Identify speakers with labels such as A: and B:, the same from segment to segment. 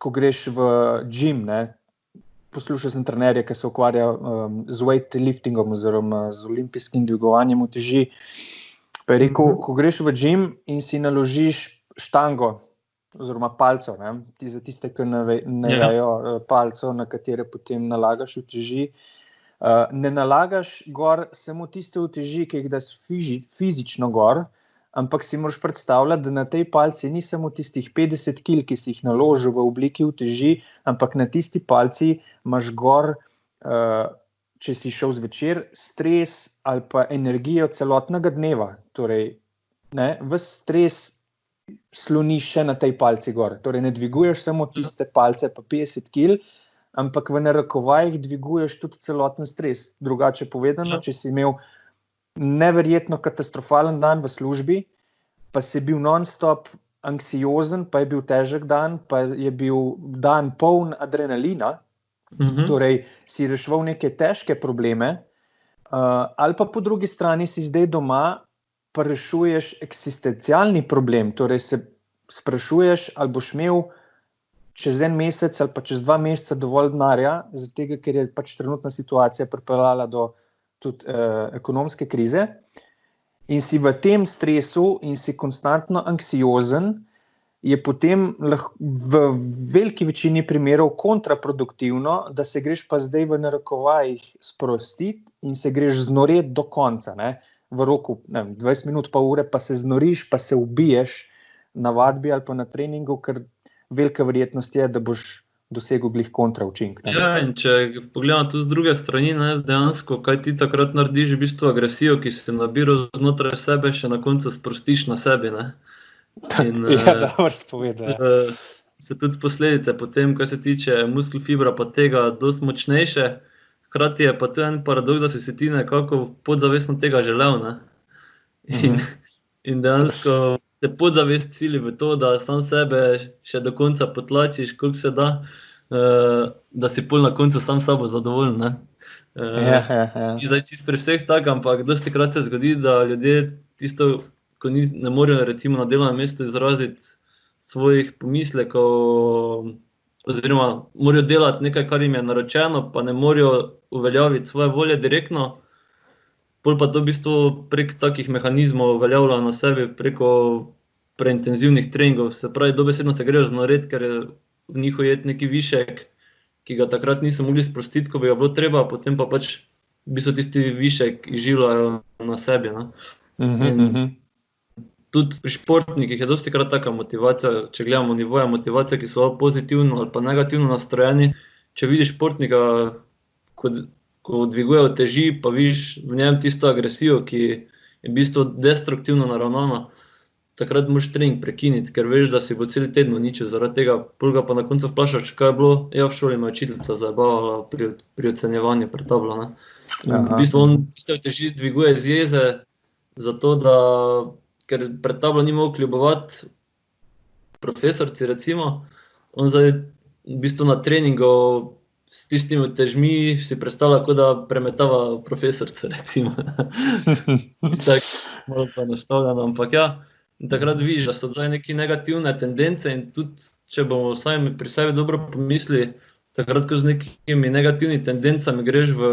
A: ko greš v gym, ne, poslušal sem trenerje, ki se ukvarjajo z weightliftingom oziroma z olimpijskim dvigovanjem uteži. Pa je rekel, ko greš v gym in si naložiš štango oziroma palco, ne, za tiste, ki ne vejo palco, na katere potem nalagaš uteži, ne nalagaš gor samo tiste uteži, ki jih daš fizično gor, ampak si moraš predstavljati, da na tej palci ni samo tistih 50 kil, ki si jih naložil v obliki uteži, ampak na tisti palci imaš gor, če si šel zvečer, stres ali pa energijo celotnega dneva. Torej, ves stres sloniš še na tej palci gor. Torej, ne dviguješ samo tiste palce pa 50 kil, ampak v narekovajih dviguješ tudi celoten stres. Drugače povedano, če si imel neverjetno katastrofalen dan v službi, pa si bil non-stop anksiozen, pa je bil težek dan, pa je bil dan poln adrenalina, torej si reševal neke težke probleme, ali pa po drugi strani si zdaj doma, pa rešuješ eksistencialni problem, torej se sprašuješ, ali boš imel čez en mesec ali pa čez 2 meseca dovolj denarja, zaradi tega, ker je pač trenutna situacija pripeljala do tudi ekonomske krize, in si v tem stresu in si konstantno anksiozen, je potem v veliki večini primerov kontraproduktivno, da se greš pa zdaj v narekovajih sprostiti in se greš znoreti do konca, ne? V roku 20 minut pa ure, pa se znoriš, pa se ubiješ na vadbi ali pa na treningu, ker velika verjetnost je, da boš dosegel glih kontra učink.
B: Ja, in če pogledamo tu z druge strani, dejansko, kaj ti takrat narediš, v bistvu agresijo, ki se nabira znotraj sebe, še na koncu sprostiš na sebi, ne. In,
A: dobro spovedal.
B: Se tudi posledice potem, kar se tiče muskelfibra pa tega, dosti močnejše, hkrati je pa to en paradoks, da si ti nekako podzavestno tega želel, ne. In dejansko te podzavest sili v to, da sam sebe še do konca potlačiš, koliko se da, da si pol na koncu sam sabo zadovoljen, ne. Zdaj čisto pri vseh tak, ampak dostikrat se zgodi, da ljudje tisto, ko ne morejo recimo na delovnem mestu izraziti svojih pomislekov, oziroma morajo delati nekaj, kar jim je naročeno, pa ne morejo uveljaviti svoje volje direktno, pol pa to v bistvu prek takih mehanizmov uveljavljajo na sebi, preko preintenzivnih treningov, se pravi, dobesedno se grejo znoreti, ker je v njih ujet neki višek, ki ga takrat niso mogli sprostiti, ko bi ga bilo treba, potem pa pač v bistvu tisti višek izživljajo na sebi, ne. Tudi pri športnikih je dostikrat taka motivacija, če gledamo nivoje motivacije, ki so pozitivno ali pa negativno nastrojeni, če vidiš športnika, ko dviguje uteži, pa vidiš v njem tisto agresijo, ki je v bistvu destruktivno naravnana, takrat moraš trening prekiniti, ker veš, da si bo cel teden uničil zaradi tega, pol ga pa na koncu vprašaš, kaj je bilo, v šoli me učiteljica zajebavala pri ocenjevanju pred tablo, ne. V bistvu on tiste uteži dviguje z jeze, zato da, ker pred tablo ni mogel kljubovati profesorci recimo, on zdaj v bistvu na treningu s tistimi utežmi si predstavlja, kot da premetava profesorce, recimo. Tako malo poenostavljeno, ampak ja, takrat vidiš, da so zdaj neke negativne tendence in tudi, če bomo sami pri sebi dobro pomislili, takrat, ko z nekimi negativnimi tendencami greš v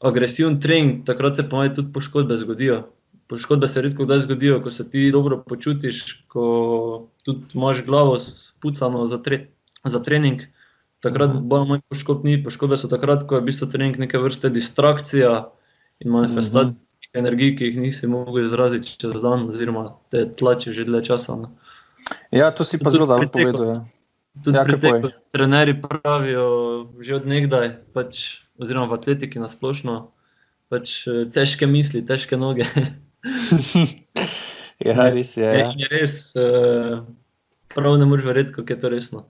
B: agresiven trening, takrat se pa tudi poškodbe zgodijo. Poškodbe se redko kdaj zgodijo, ko se ti dobro počutiš, ko tudi imaš glavo spucano za trening, takrat bolj manj poškodb ni. Poškodbe so takrat, ko je v bistvu trening neke vrste distrakcija in manifestacija energij, ki jih nisi mogel izraziti čez dan, oziroma te tlači že dlje časa.
A: Ja, to si pa zelo dobro povedal.
B: Tudi pri teku trenerji pravijo že od nekdaj, oziroma v atletiki na splošno, težke misli, težke noge.
A: Ja, res je.
B: In je res, prav ne moreš verjeti, kako je to resno.